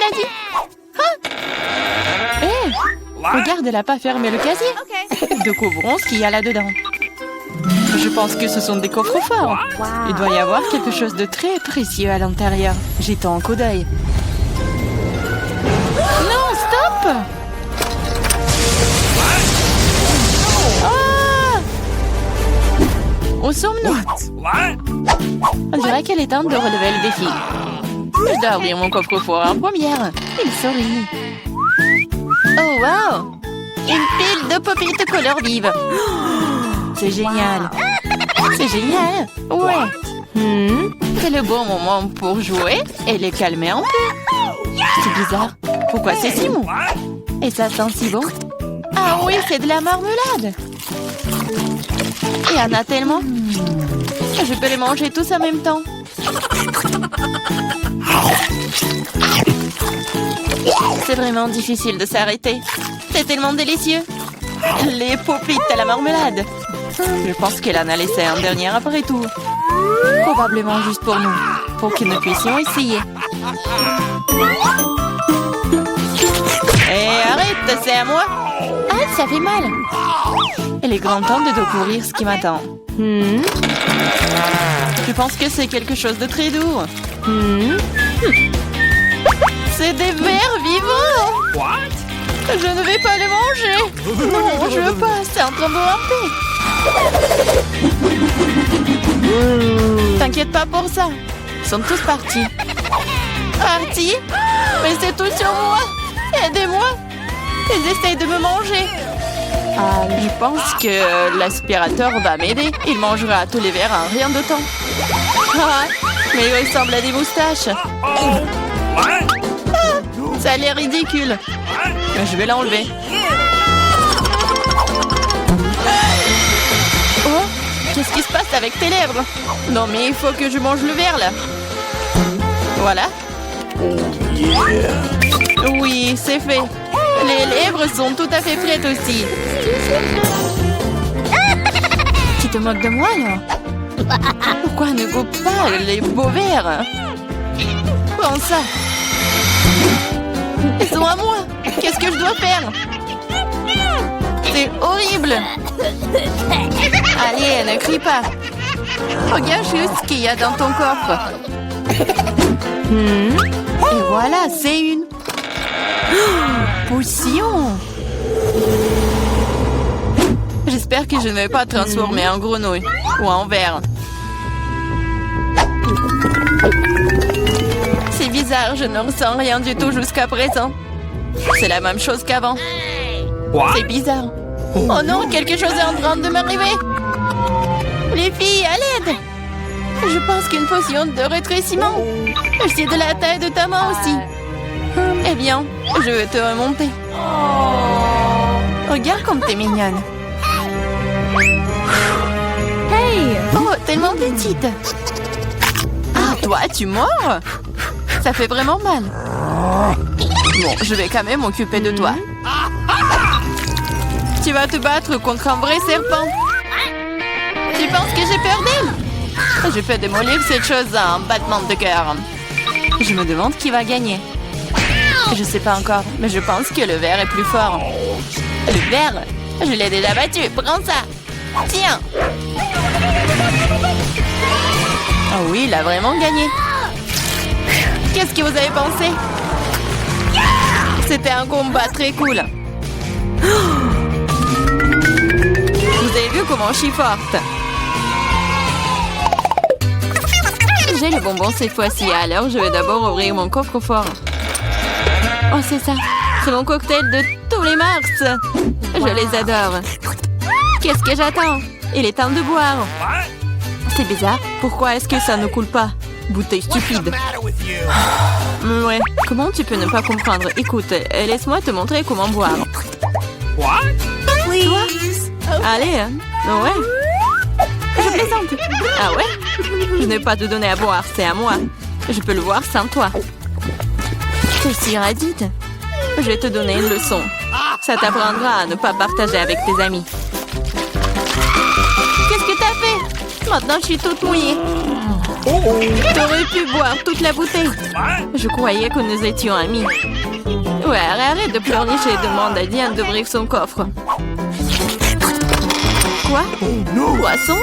casier. Ah! Hé! Regarde, elle n'a pas fermé le casier. Découvrons ce qu'il y a là-dedans. Je pense que ce sont des coffres forts. Il doit y avoir quelque chose de très précieux à l'intérieur. Jetons un coup d'œil. Non, stop! Ah! Où sommes-nous? On dirait qu'elle est temps de relever le défi. Je dois ouvrir mon coffre-fort en première. Il sourit. Oh, wow! Une pile de pop-it couleur vive. C'est génial. C'est génial. Ouais. C'est le bon moment pour jouer et les calmer un peu. C'est bizarre. Pourquoi c'est si mou? Et ça sent si bon. Ah oui, c'est de la marmelade. Il y en a tellement. Je peux les manger tous en même temps. C'est vraiment difficile de s'arrêter. C'est tellement délicieux. Les pop-it à la marmelade. Je pense qu'elle en a laissé un dernier après tout. Probablement juste pour nous. Pour que nous puissions essayer. Hé, arrête, c'est à moi. Ah, ça fait mal. Il est grand temps de découvrir ce qui m'attend. Je pense que c'est quelque chose de très doux. C'est des vers vivants. Je ne vais pas les manger. Non, je veux pas. C'est en train de ramper. T'inquiète pas pour ça. Ils sont tous partis. Partis? Mais c'est tout sur moi. Aidez-moi. Ils essayent de me manger. Je pense que l'aspirateur va m'aider. Il mangera tous les verres en rien de temps. Ah, mais il ressemble à des moustaches. Ça a l'air ridicule. Mais je vais l'enlever. Oh, qu'est-ce qui se passe avec tes lèvres? Non, mais il faut que je mange le verre, là. Voilà. Oui, c'est fait. Les lèvres sont tout à fait prêtes aussi. Tu te moques de moi, là? Pourquoi ne coupe pas les beaux verres? Prends ça. Ils sont à moi. Qu'est-ce que je dois faire? C'est horrible. Allez, ne crie pas. Regarde juste ce qu'il y a dans ton coffre. Et voilà, c'est une potion. J'espère que je ne vais pas transformer en grenouille ou en ver. C'est bizarre, je ne ressens rien du tout jusqu'à présent. C'est la même chose qu'avant. C'est bizarre. Oh non, quelque chose est en train de m'arriver. Les filles, à l'aide. Je pense qu'une potion de rétrécissement. C'est de la taille de ta main aussi. Eh bien, je vais te remonter. Regarde comme t'es mignonne. Hey! Oh, tellement petite. Ah, toi, tu mords? Ça fait vraiment mal. Bon, je vais quand même m'occuper de toi. Tu vas te battre contre un vrai serpent. Tu penses que j'ai peur d'elle? Je peux démolir cette chose à un battement de cœur. Je me demande qui va gagner. Je sais pas encore, mais je pense que le ver est plus fort. Le ver? Je l'ai déjà battu. Prends ça. Tiens. Oh oui, il a vraiment gagné. Qu'est-ce que vous avez pensé? C'était un combat très cool. Vous avez vu comment je suis forte? J'ai le bonbon cette fois-ci, alors je vais d'abord ouvrir mon coffre-fort. Oh, c'est ça. C'est mon cocktail de tous les mars. Je les adore. Qu'est-ce que j'attends? Il est temps de boire. C'est bizarre. Pourquoi est-ce que ça ne coule pas? Bouteille stupide. Ouais. Comment tu peux ne pas comprendre? Écoute, laisse-moi te montrer comment boire. Toi? Allez, hein? Ouais. Je plaisante. Ah ouais? Je n'ai pas te donner à boire, c'est à moi. Je peux le voir sans toi. T'es si radite. Je vais te donner une leçon. Ça t'apprendra à ne pas partager avec tes amis. Qu'est-ce que t'as fait? Maintenant, je suis toute mouillée. T'aurais pu boire toute la bouteille. Je croyais que nous étions amis. Ouais, arrête de pleurnicher et demande à Diane d'ouvrir son coffre. Quoi? Poisson?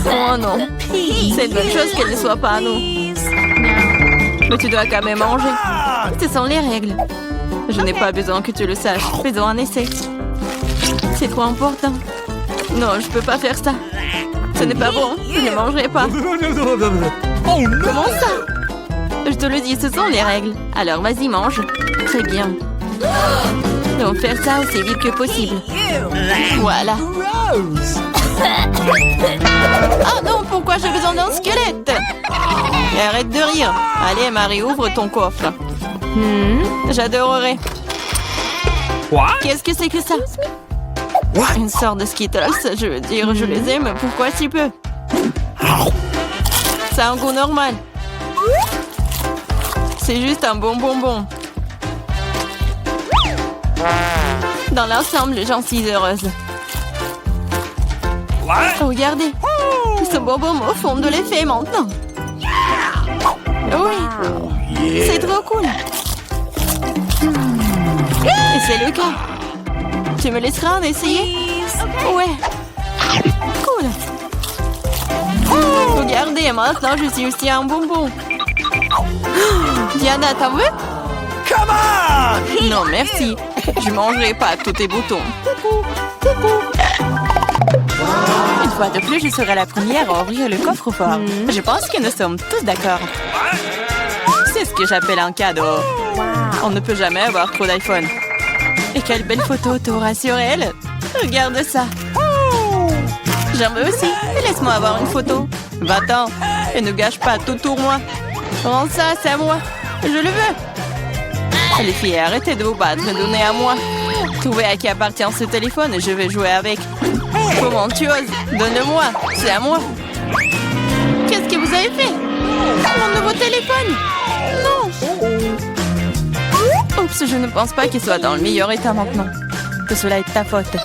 Oh non. C'est une bonne chose qu'elle ne soit pas à nous. Mais tu dois quand même manger. Ce sont les règles. Je n'ai pas besoin que tu le saches. Faisons un essai. C'est trop important. Non, je peux pas faire ça. Ce n'est pas bon. Je ne mangerai pas. Comment ça? Je te le dis, ce sont les règles. Alors vas-y, mange. Très bien. Donc faire ça aussi vite que possible. Voilà. Oh non, pourquoi j'ai besoin d'un squelette? Et arrête de rire. Allez, Marie, ouvre ton coffre. J'adorerais. Qu'est-ce que c'est que ça? Une sorte de Skittles, je veux dire, je les aime. Pourquoi si peu? Ça a un goût normal. C'est juste un bon bonbon. Dans l'ensemble, j'en suis heureuse. Regardez. Ce bonbon au fond de l'effet maintenant. Oui. C'est trop cool. Et c'est le cas. Tu me laisseras en essayer? Ouais. Cool. Regardez, maintenant je suis aussi un bonbon. Diana, t'en veux? Non, merci. Je mangerai pas tous tes boutons. Une fois de plus, je serai la première à ouvrir le coffre-fort. Je pense que nous sommes tous d'accord. C'est ce que j'appelle un cadeau. On ne peut jamais avoir trop d'iPhone. Et quelle belle photo t'auras sur elle. Regarde ça. J'en veux aussi. Laisse-moi avoir une photo. Va-t'en. Et ne gâche pas tout pour moi. Rends ça, c'est à moi. Je le veux. Les filles, arrêtez de vous battre. Donnez à moi. Trouvez à qui appartient ce téléphone et je vais jouer avec. Comment tu oses? Donne-le-moi. C'est à moi. Qu'est-ce que vous avez fait? Mon nouveau téléphone? Non. Oups, je ne pense pas qu'il soit dans le meilleur état maintenant. Que cela est ta faute.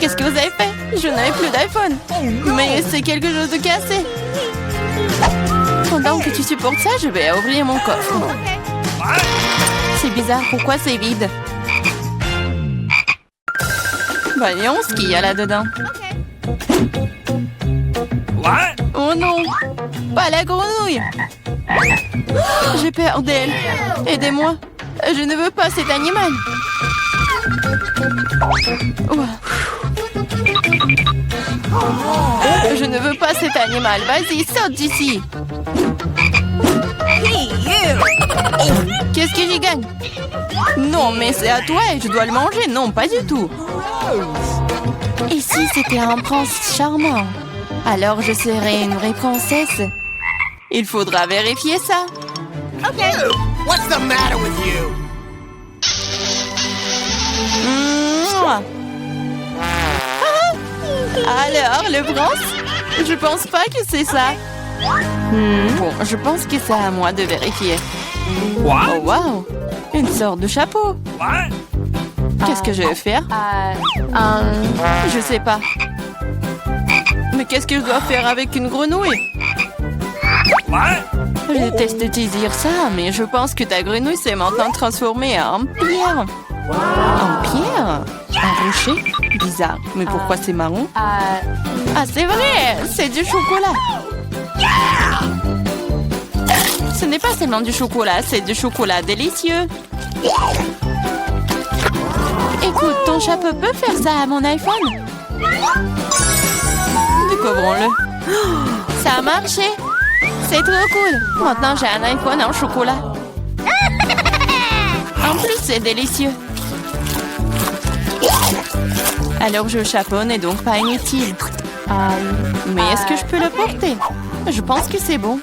Qu'est-ce que vous avez fait? Je n'avais plus d'iPhone. Mais c'est quelque chose de cassé. Pendant que tu supportes ça, je vais ouvrir mon coffre. C'est bizarre, pourquoi c'est vide? Voyons ce qu'il y a là-dedans. Oh non! Pas la grenouille! J'ai peur d'elle. Aidez-moi. Je ne veux pas cet animal. Je ne veux pas cet animal. Vas-y, saute d'ici. Qu'est-ce que j'y gagne? Non, mais c'est à toi et je dois le manger. Non, pas du tout. Et si c'était un prince charmant? Alors je serais une vraie princesse. Il faudra vérifier ça. OK. What's the matter with you? Alors, le prince? Je pense pas que c'est ça. Bon, je pense que c'est à moi de vérifier. Oh, wow! Une sorte de chapeau. Qu'est-ce que je vais faire? Je sais pas. Mais qu'est-ce que je dois faire avec une grenouille? Je déteste te dire ça, mais je pense que ta grenouille s'est maintenant transformée en pierre. En pierre? Un rocher? Bizarre. Mais pourquoi c'est marron? Ah, c'est vrai! C'est du chocolat! Ce n'est pas seulement du chocolat, c'est du chocolat délicieux. Écoute, ton chapeau peut faire ça à mon iPhone? Découvrons-le. Ça a marché! C'est trop cool! Maintenant, j'ai un iPhone en chocolat. En plus, c'est délicieux. Alors, je chaponne et donc pas inutile. Mais est-ce que je peux le porter? Je pense que c'est bon.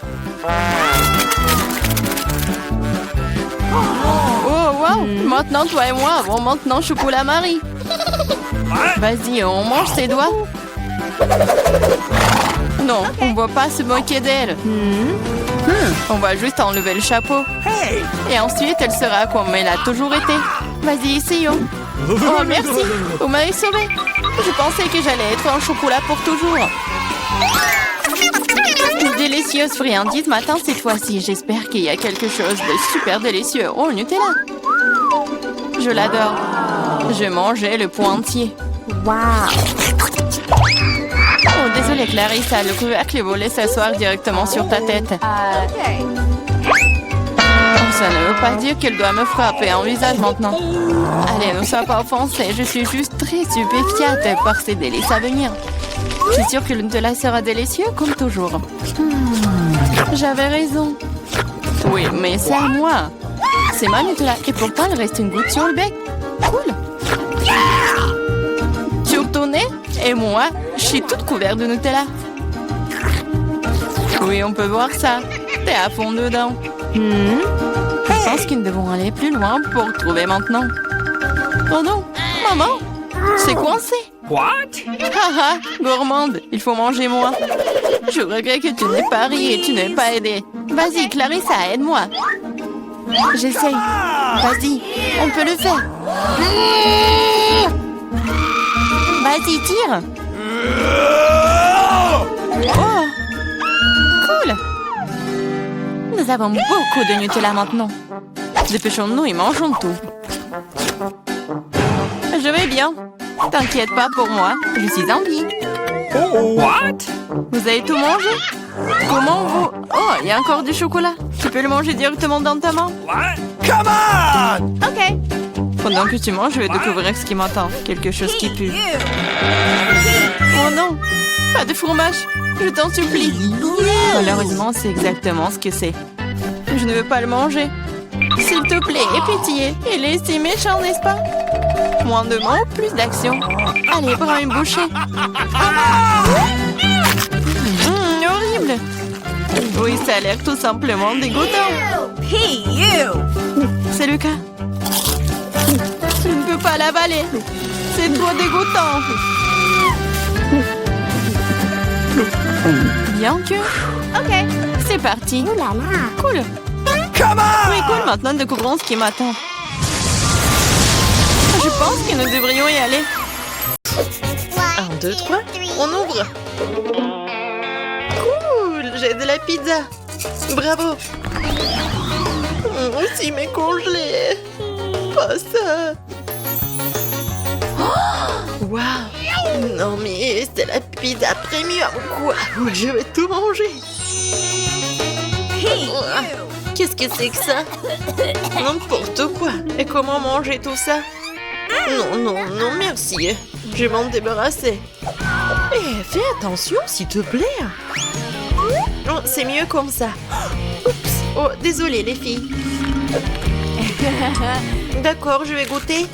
Oh, wow! Maintenant, toi et moi avons maintenant chocolat Marie. Vas-y, on mange ses doigts. Non, on ne va pas se moquer d'elle. On va juste enlever le chapeau. Et ensuite, elle sera comme elle a toujours été. Vas-y, essayons. Oh, merci. Vous m'avez sauvé. Je pensais que j'allais être en chocolat pour toujours. Délicieuse friandise matin cette fois-ci. J'espère qu'il y a quelque chose de super délicieux. Oh, Nutella. Je l'adore. Je mangeais le pot entier. Wow. Oh, désolée Clarissa, le couvercle est volé s'asseoir directement sur ta tête. Okay. Oh, ça ne veut pas dire qu'elle doit me frapper en visage maintenant. Allez, ne sois pas offensée. Je suis juste très stupéfiante par ces délices à venir. Je suis sûre que le Nutella sera délicieux comme toujours. J'avais raison. Oui, mais c'est à moi. C'est ma Nutella et pourtant il reste une goutte sur le bec. Cool. Sur ton nez et moi, je suis toute couverte de Nutella. Oui, on peut voir ça. T'es à fond dedans. Je pense qu'ils devront aller plus loin pour trouver maintenant. Oh non, maman, c'est coincé. What? Haha, gourmande, il faut manger moins. Je regrette que tu n'aies pas ri et tu n'aies pas aidé. Vas-y, Clarissa, aide-moi. J'essaye. Vas-y, on peut le faire. Vas-y, tire. Oh, cool. Nous avons beaucoup de Nutella maintenant. Dépêchons-nous et mangeons tout. Je vais bien. T'inquiète pas pour moi, je suis en vie. What? Vous avez tout mangé? Comment vous... Oh, il y a encore du chocolat. Tu peux le manger directement dans ta main? What? Come on! Ok. Pendant que tu manges, je vais découvrir ce qui m'attend. Quelque chose qui pue. Oh non! Pas de fromage! Je t'en supplie! Malheureusement, c'est exactement ce que c'est. Je ne veux pas le manger. S'il te plaît, aie pitié. Il est si méchant, n'est-ce pas? Moins de mots, plus d'action. Allez, prends une bouchée. Horrible! Oui, ça a l'air tout simplement dégoûtant. C'est le cas. Je ne peux pas l'avaler. C'est trop dégoûtant. Bien que... Ok, c'est parti. Ouh là là. Cool. Come on! Oui, cool. Maintenant, découvrons ce qui m'attend. Je pense que nous devrions y aller. 1, 2, 3. On ouvre. Cool. J'ai de la pizza. Bravo. Aussi, mais congelé. Pas ça. Waouh. Non, mais c'est la pizza premium, quoi. Je vais tout manger. Qu'est-ce que c'est que ça? N'importe quoi. Et comment manger tout ça? Non, non, non, merci. Je vais m'en débarrasser. Eh, fais attention, s'il te plaît. Oh, c'est mieux comme ça. Oups. Oh, désolé, les filles. D'accord, je vais goûter.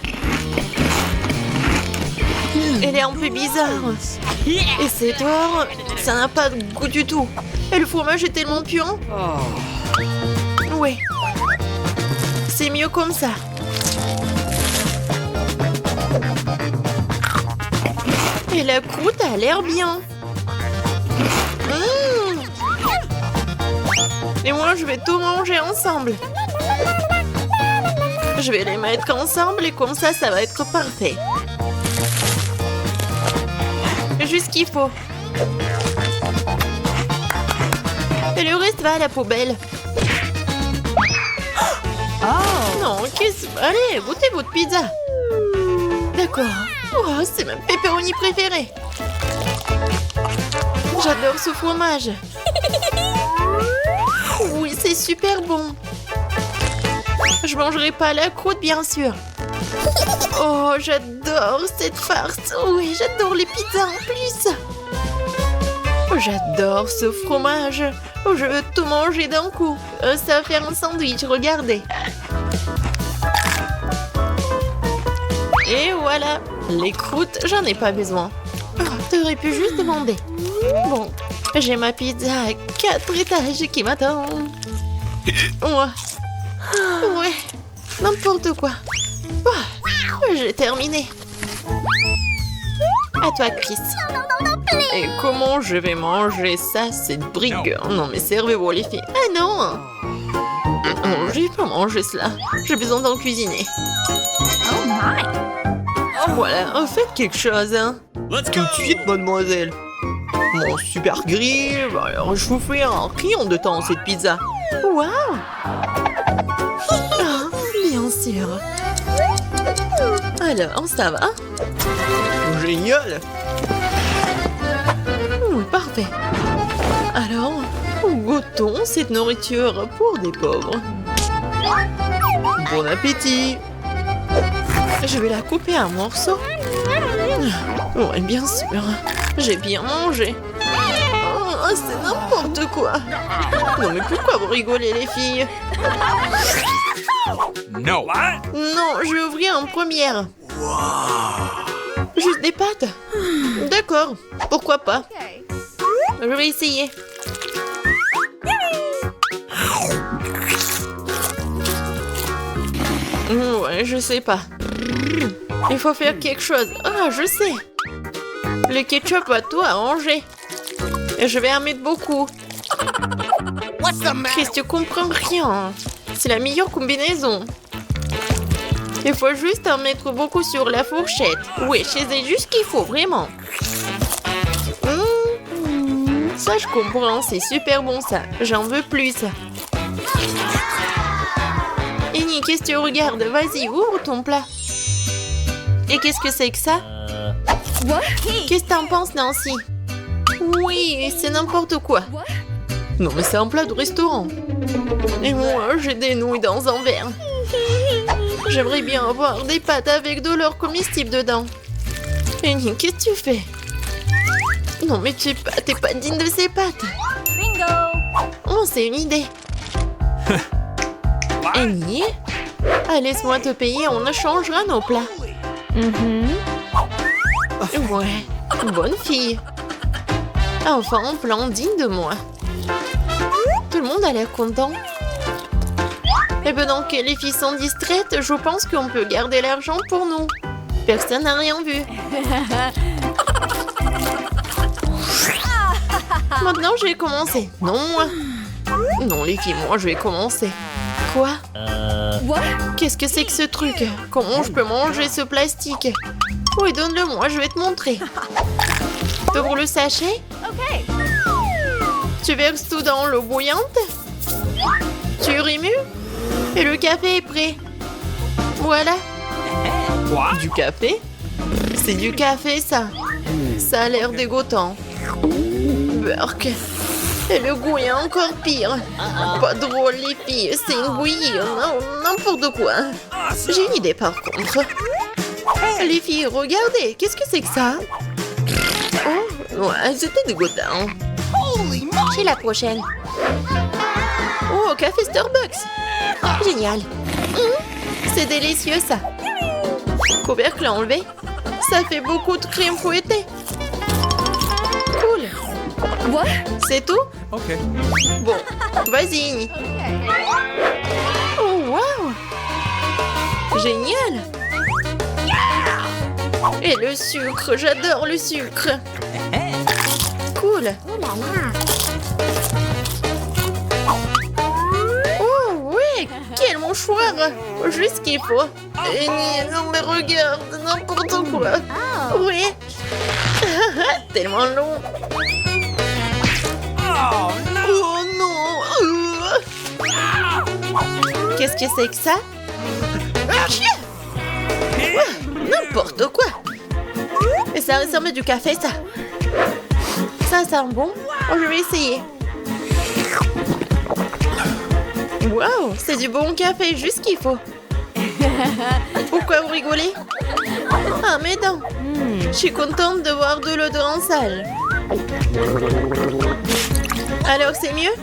Elle est un peu bizarre. Et c'est tort, ça n'a pas de goût du tout. Et le fromage est tellement puant. Ouais. C'est mieux comme ça. Et la croûte a l'air bien. Et moi, je vais tout manger ensemble. Je vais les mettre ensemble et comme ça va être parfait. Juste ce qu'il faut. Et le reste va à la poubelle. Oh non, qu'est-ce... Allez, goûtez votre pizza. D'accord. Oh, c'est ma pepperoni préférée. J'adore ce fromage. Oui, c'est super bon. Je mangerai pas la croûte, bien sûr. Oh, j'adore cette farce. Oui, j'adore les pizzas en plus. Oh, j'adore ce fromage. Oh, je veux tout manger d'un coup. Ça va faire un sandwich, regardez. Et voilà. Les croûtes, j'en ai pas besoin. Oh, t'aurais pu juste demander. Bon, j'ai ma pizza à 4 étages qui m'attend. Ouais, n'importe quoi. Oh, j'ai terminé. À toi, Chris. Et comment je vais manger ça, cette brigue? Non, mais servez-vous, les filles. Ah non! Je vais pas manger cela. J'ai besoin d'en cuisiner. Oh my. Voilà, faites quelque chose, hein. Tout de suite, mademoiselle. Mon super grill, alors je vous fais un rien de temps cette pizza. Wow! Ah, bien sûr. Alors, ça va? Génial. Oui, parfait. Alors, goûtons cette nourriture pour des pauvres. Bon appétit. Je vais la couper en morceaux. Oui, bien sûr. J'ai bien mangé. Oh, c'est n'importe quoi. Non, mais pourquoi vous rigolez, les filles? No. What? Non, je vais ouvrir en première. Juste des pâtes? D'accord, pourquoi pas? Je vais essayer. Ouais, je sais pas. Il faut faire quelque chose. Ah, je sais. Le ketchup va tout arranger. Et je vais en mettre beaucoup. Chris, tu comprends rien. C'est la meilleure combinaison. Il faut juste en mettre beaucoup sur la fourchette. Oui, c'est juste ce qu'il faut, vraiment. Ça, je comprends. C'est super bon, ça. J'en veux plus. Annie, qu'est-ce que tu regardes? Vas-y, ouvre ton plat. Et qu'est-ce que c'est que ça? Qu'est-ce que t'en penses, Nancy? Oui, c'est n'importe quoi. Non, mais c'est un plat de restaurant. Et moi, j'ai des nouilles dans un verre. J'aimerais bien avoir des pâtes avec de l'or comestible dedans. Annie, qu'est-ce que tu fais? Non, mais t'es pas digne de ces pâtes. Bingo! Oh, c'est une idée. Annie? Ah, laisse-moi te payer, on changera nos plats. Ouais, bonne fille. Enfin, un plan digne de moi. Tout le monde a l'air content. Et pendant que les filles sont distraites, je pense qu'on peut garder l'argent pour nous. Personne n'a rien vu. Maintenant, je vais commencer. Non, moi. Non, les filles, moi, je vais commencer. Quoi? Qu'est-ce que c'est que ce truc? Comment je peux manger ce plastique? Oui, donne-le-moi, je vais te montrer. T'ouvres le sachet? Tu verses tout dans l'eau bouillante? Tu remues? Et le café est prêt. Voilà. Du café? C'est du café, ça. Ça a l'air dégoûtant. Burk. Et le goût est encore pire. Pas drôle, les filles. C'est une bouillie. N'importe quoi. J'ai une idée, par contre. Les filles, regardez. Qu'est-ce que c'est que ça? Oh, ouais, c'était dégoûtant. J'ai la prochaine. Oh, café Starbucks. Génial. C'est délicieux, ça. Couvercle enlevé. Ça fait beaucoup de crème fouettée. Cool. C'est tout? Ok. Bon, vas-y. Oh, wow. Génial. Et le sucre, j'adore le sucre. Cool. Oh, oui, quel mouchoir. Juste ce qu'il faut. Et non, mais regarde, n'importe quoi. Oui. Tellement long. Oh no. Oh non. Qu'est-ce que c'est que ça? N'importe quoi. Et ça ressemble à du café, ça. Ça sent bon. Oh, je vais essayer. Wow, c'est du bon café, juste ce qu'il faut. Pourquoi vous rigolez? Ah, mes dents. Je suis contente de voir de l'eau de rinçage. Alors, c'est mieux?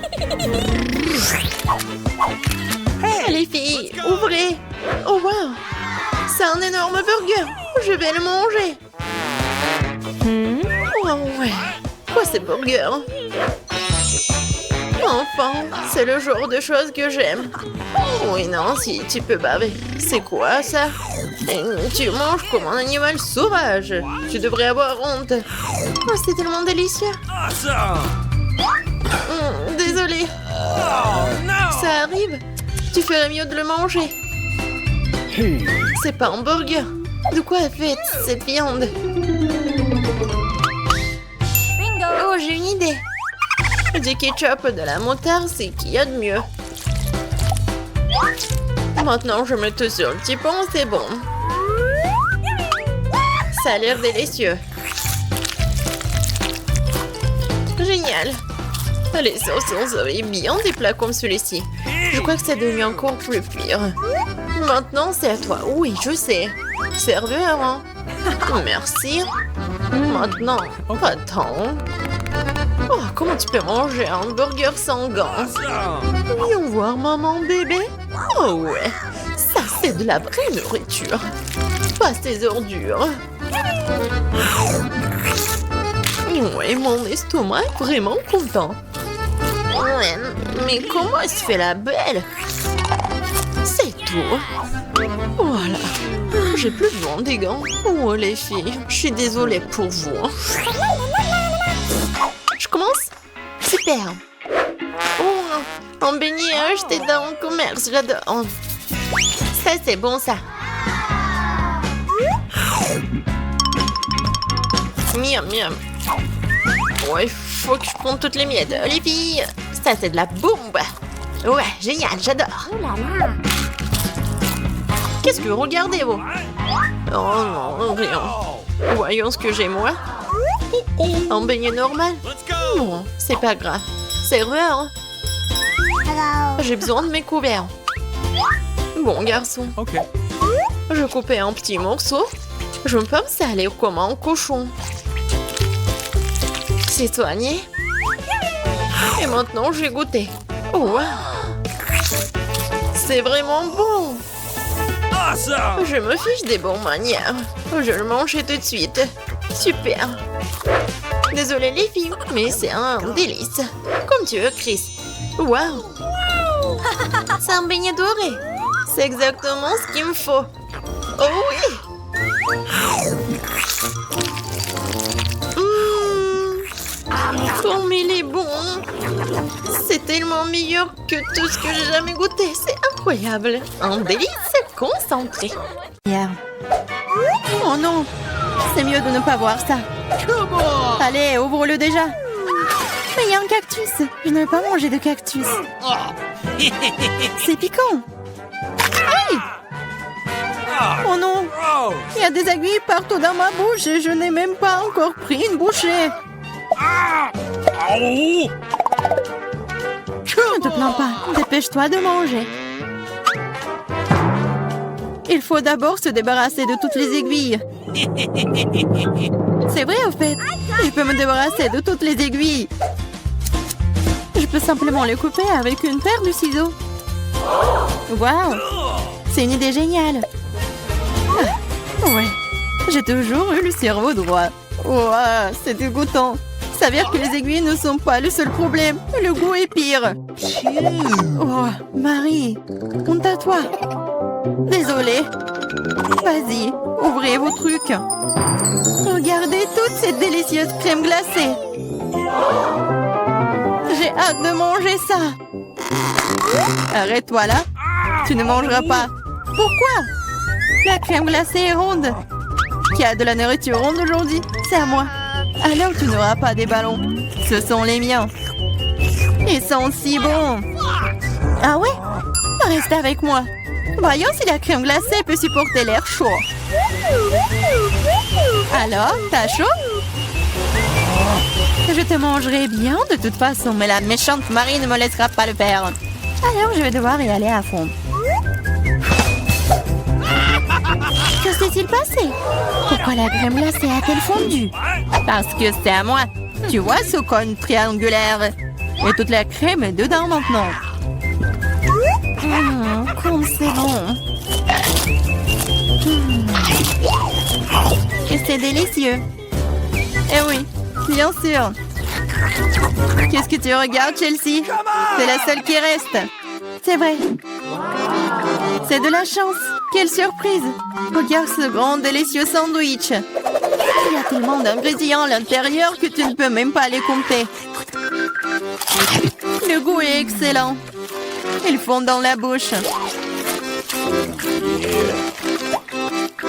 Les filles, ouvrez. Oh, wow. C'est un énorme burger. Je vais le manger. Oh, ouais. Quoi, ces burgers? Enfin, c'est le genre de choses que j'aime. Oui, non, si tu peux baver. C'est quoi, ça? Tu manges comme un animal sauvage. Tu devrais avoir honte. Oh, c'est tellement délicieux. Awesome. Désolée. Oh no. Ça arrive. Tu ferais mieux de le manger. C'est pas un burger. De quoi est faite cette viande? Oh, j'ai une idée. Du ketchup, de la moutarde, c'est qu'il y a de mieux. Maintenant, je mets tout sur le petit pont, c'est bon. Ça a l'air délicieux. Génial. Les sauces sont bien des plats comme celui-ci. Je crois que c'est devenu encore plus pire. Maintenant, c'est à toi. Oui, je sais. Serveur, hein? Merci. Maintenant, attends. Oh, comment tu peux manger un burger sans gants? Awesome. Viens voir maman bébé. Oh ouais, ça c'est de la vraie nourriture. Pas ces ordures. Ouais, mon estomac est vraiment content. Ouais, mais comment elle se fait la belle? C'est tout. Voilà. J'ai plus besoin des gants. Oh les filles, je suis désolée pour vous. Je commence? Super. Oh, un beignet acheté dans le commerce, j'adore. Ça, c'est bon, ça. Miam, miam. Ouais, faut que je prenne toutes les miettes. Les filles, ça, c'est de la bombe. Ouais, génial, j'adore. Qu'est-ce que vous regardez, vous? Oh non, rien. Voyons ce que j'ai, moi. Un beignet normal? Let's go. Non, c'est pas grave. Serveur. J'ai besoin de mes couverts. Bon, garçon. Okay. Je coupais un petit morceau. Je me pensais aller comme un cochon. C'est soigné. Et maintenant, j'ai goûté. Oh, wow. C'est vraiment bon. Awesome. Je me fiche des bonnes manières. Je le mange tout de suite. Super. Désolée les filles, mais c'est un délice. Comme tu veux, Chris. Waouh. C'est un beignet doré. C'est exactement ce qu'il me faut. Oh oui. Comme il est bon. C'est tellement meilleur que tout ce que j'ai jamais goûté. C'est incroyable. Un délice concentré. Oh non, c'est mieux de ne pas voir ça. Allez, ouvre-le déjà. Mais il y a un cactus. Je ne veux pas manger de cactus. C'est piquant. Aïe! Oh non, Gross. il y a des aiguilles partout dans ma bouche et je n'ai même pas encore pris une bouchée. Oh. Ne te plains pas, dépêche-toi de manger. Il faut d'abord se débarrasser de toutes les aiguilles. C'est vrai, au fait. Je peux me débarrasser de toutes les aiguilles. Je peux simplement les couper avec une paire de ciseaux. Waouh! C'est une idée géniale. Ah, ouais, j'ai toujours eu le cerveau droit. Ouah, c'est dégoûtant. S'avère que les aiguilles ne sont pas le seul problème. Le goût est pire. Oh, Marie, honte à toi. Désolée. Vas-y, ouvrez vos trucs. Regardez toute cette délicieuse crème glacée. J'ai hâte de manger ça. Arrête-toi là. Tu ne mangeras pas. Pourquoi? La crème glacée est ronde. Qui a de la nourriture ronde aujourd'hui? C'est à moi. Alors tu n'auras pas des ballons. Ce sont les miens. Ils sont si bons. Ah ouais? Reste avec moi. Voyons si la crème glacée peut supporter l'air chaud. Alors, t'as chaud? Je te mangerai bien de toute façon, mais la méchante Marie ne me laissera pas le faire. Alors, je vais devoir y aller à fond. Que s'est-il passé? Pourquoi la crème glacée a-t-elle fondu? Parce que c'est à moi. Tu vois ce cône triangulaire? Et toute la crème est dedans maintenant. Comme c'est bon. Et c'est délicieux. Eh oui, bien sûr. Qu'est-ce que tu regardes, Chelsea? C'est la seule qui reste. C'est vrai. C'est de la chance. Quelle surprise. Regarde ce grand délicieux sandwich. Il y a tellement d'ingrédients à l'intérieur que tu ne peux même pas les compter. Le goût est excellent. Ils fondent dans la bouche.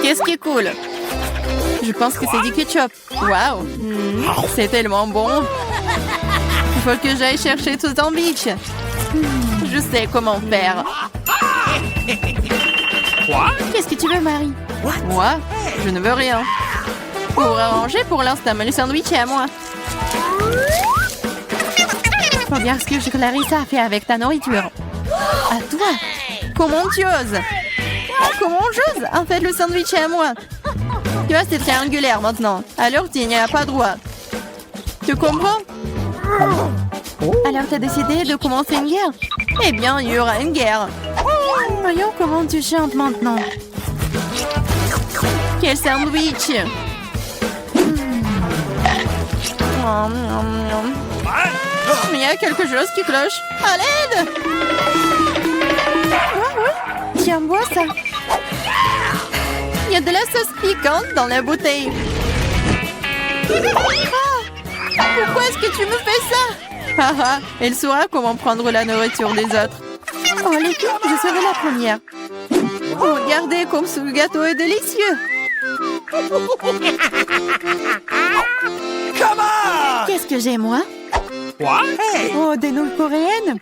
Qu'est-ce qui est cool? Je pense que c'est du ketchup. Waouh, c'est tellement bon. Il faut que j'aille chercher ce sandwich. Je sais comment faire. Quoi? Qu'est-ce que tu veux, Marie? Moi? Je ne veux rien. Pour arranger pour l'instant, mais le sandwich est à moi. Regarde ce que Clarissa a fait avec ta nourriture. À toi? Comment tu oses? Comment j'ose? En fait, le sandwich est à moi. Tu vois, c'est triangulaire maintenant. Alors, tu n'y as pas droit. Tu comprends? Alors, tu as décidé de commencer une guerre? Eh bien, il y aura une guerre. Voyons comment tu chantes maintenant. Quel sandwich! Il y a quelque chose qui cloche. À l'aide! Ouais. Tiens, bois ça. Il y a de la sauce piquante dans la bouteille. Pourquoi est-ce que tu me fais ça? Haha, elle saura comment prendre la nourriture des autres. Oh les filles, je serai la première. Regardez comme ce gâteau est délicieux. Qu'est-ce que j'ai, moi? What? Oh, des nouilles coréennes.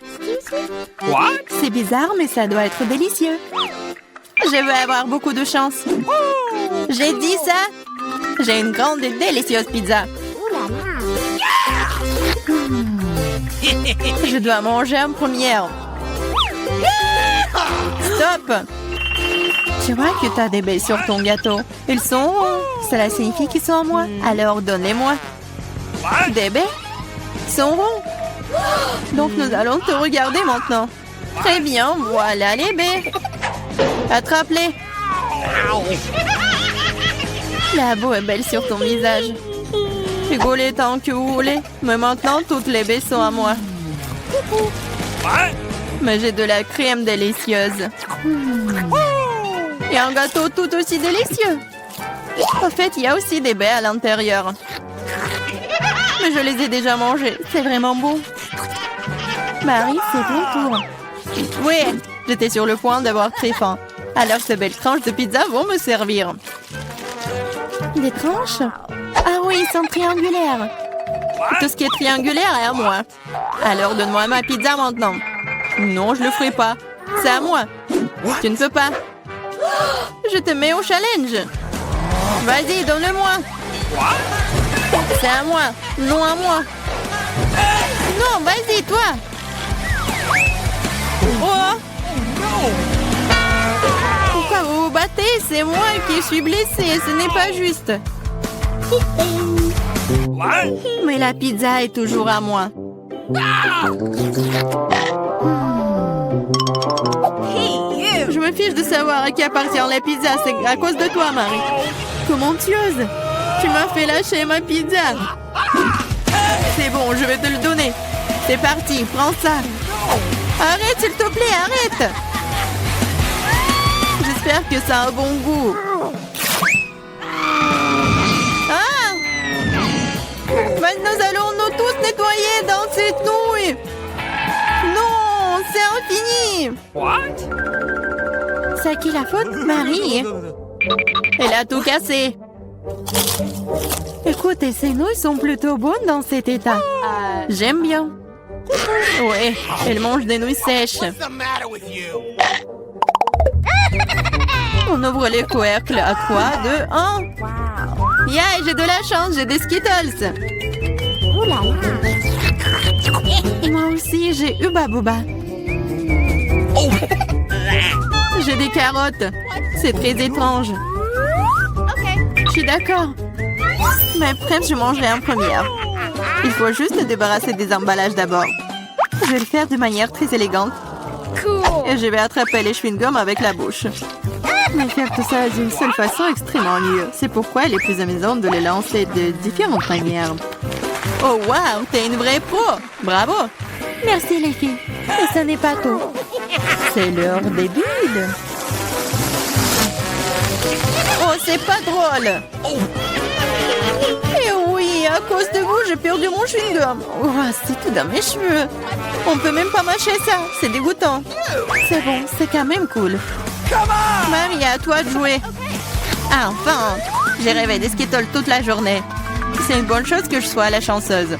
What? C'est bizarre, mais ça doit être délicieux. Je vais avoir beaucoup de chance. J'ai dit ça. J'ai une grande et délicieuse pizza. Je dois manger en première. Stop! Tu vois que tu as des baies sur ton gâteau. Ils sont ronds. Cela signifie qu'ils sont à moi. Alors donne-les-moi. Des baies? Ils sont ronds. Donc nous allons te regarder maintenant. Très bien, voilà les baies. Attrape-les. La boue est belle sur ton visage. Rigolez tant que vous voulez. Mais maintenant, toutes les baies sont à moi. Mais j'ai de la crème délicieuse. Et un gâteau tout aussi délicieux. En fait, il y a aussi des baies à l'intérieur. Mais je les ai déjà mangées. C'est vraiment bon. Marie, c'est ton tour. Oui, j'étais sur le point d'avoir très faim. Alors ces belles tranches de pizza vont me servir. Des tranches? Ah oui, ils sont triangulaires. Tout ce qui est triangulaire est à moi. Alors donne-moi ma pizza maintenant. Non, je le ferai pas. C'est à moi. Tu ne peux pas. Je te mets au challenge. Vas-y, donne-le-moi. C'est à moi. Non à moi. Non, vas-y, toi. Oh. Pourquoi vous vous battez? C'est moi qui suis blessée. Ce n'est pas juste. Mais la pizza est toujours à moi. Je me fiche de savoir à qui appartient la pizza. C'est à cause de toi, Marie. Comment tu oses? Tu m'as fait lâcher ma pizza. C'est bon, je vais te le donner. C'est parti, prends ça. Arrête, s'il te plaît, arrête. J'espère que ça a un bon goût. Ah! Maintenant, nous allons nous tous nettoyer dans cette nouille. Non, c'est infini. C'est à qui la faute? Marie. Elle a tout cassé. Écoutez, ces nouilles sont plutôt bonnes dans cet état. J'aime bien. Ouais, elle mange des nouilles sèches. On ouvre les couvercles à 3, 2, 1. Yeah, j'ai de la chance, j'ai des Skittles. Moi aussi, j'ai Hubba Bubba. J'ai des carottes. C'est très étrange. Je suis d'accord. Mais bref, je mangerai en première. Il faut juste se débarrasser des emballages d'abord. Je vais le faire de manière très élégante. Et je vais attraper les chewing-gums avec la bouche. Mais faire tout ça d'une seule façon est extrêmement mieux. C'est pourquoi il est plus amusant de les lancer de différentes manières. Oh wow, t'es une vraie pro. Bravo. Merci les filles. Mais ça n'est pas tout. C'est l'heure des bulles. Oh, c'est pas drôle. Et oui, à cause de vous, j'ai perdu mon chewing-gum. Oh, c'est tout dans mes cheveux. On peut même pas mâcher ça. C'est dégoûtant. C'est bon, c'est quand même cool. Marie, à toi de jouer. Ah, enfin, j'ai rêvé des Skittles toute la journée. C'est une bonne chose que je sois la chanceuse.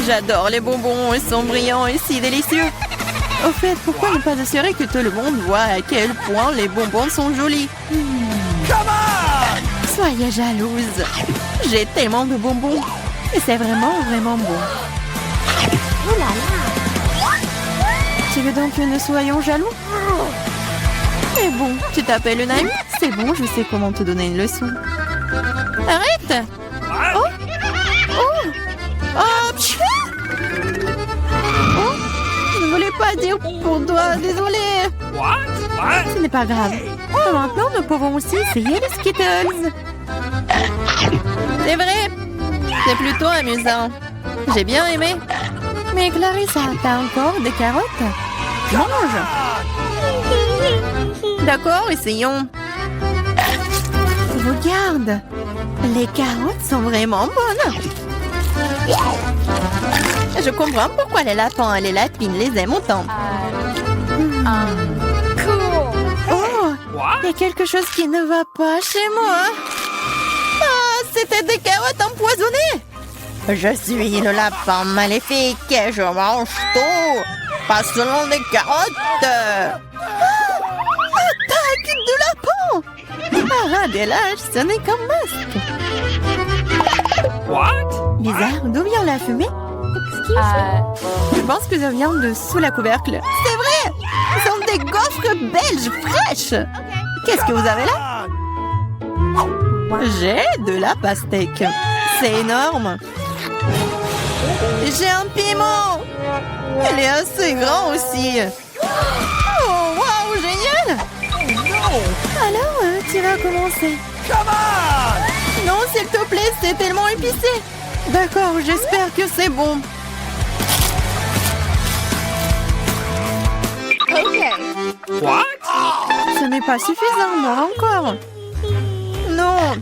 J'adore les bonbons, ils sont brillants et si délicieux. Au fait, pourquoi ne pas assurer que tout le monde voit à quel point les bonbons sont jolis? Soyez jalouse. J'ai tellement de bonbons. Et c'est vraiment, vraiment bon. Oh là là. Tu veux donc que nous soyons jaloux? C'est bon, tu t'appelles une amie? C'est bon, je sais comment te donner une leçon. Arrête! Oh! Oh! Oh! Pfiou! Oh! Je ne voulais pas dire pour toi, désolée. Ce n'est pas grave. Maintenant, nous pouvons aussi essayer les Skittles. C'est vrai, c'est plutôt amusant. J'ai bien aimé. Mais Clarissa, t'as encore des carottes? Mange. D'accord, essayons. Regarde, les carottes sont vraiment bonnes. Je comprends pourquoi les lapins et les lapines les aiment autant. Oh, il y a quelque chose qui ne va pas chez moi. Ah, c'était des carottes empoisonnées. Je suis le lapin maléfique et je mange tout. Pas seulement des carottes. Attaque de lapin. Ah, des lâches, ce n'est qu'un masque. Bizarre, d'où vient la fumée? Je pense que ça vient de sous la couvercle. C'est vrai! Ce sont des gaufres belges fraîches! Qu'est-ce que vous avez là? J'ai de la pastèque. C'est énorme. J'ai un piment. Elle est assez grand aussi. Oh, waouh, génial! Alors, tu vas commencer. Non, s'il te plaît, c'est tellement épicé. D'accord, j'espère que c'est bon. Ce n'est pas suffisant, moi encore. Non.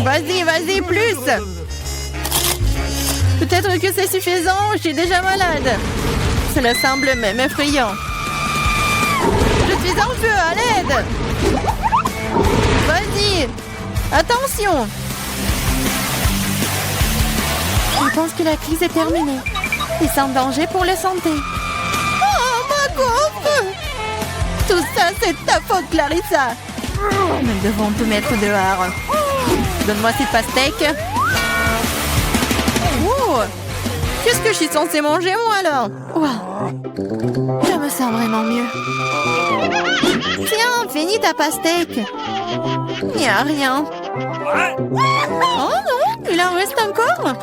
Vas-y, vas-y, plus. Peut-être que c'est suffisant, je suis déjà malade. Cela semble même effrayant. Je suis en feu, à l'aide. Vas-y. Attention. Je pense que la crise est terminée. Et sans danger pour la santé. Oh, ma gaufre! Tout ça, c'est ta faute, Clarissa. Nous devons tout mettre dehors. Donne-moi cette pastèque. Oh! Qu'est-ce que je suis censée manger, moi, alors? Wow. Je me sens vraiment mieux. Tiens, finis ta pastèque. Il n'y a rien. Oh non, il en reste encore.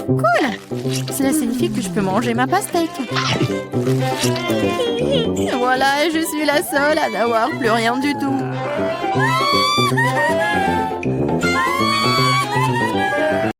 Cool. Cela signifie que je peux manger ma pastèque. Voilà, je suis la seule à n'avoir plus rien du tout.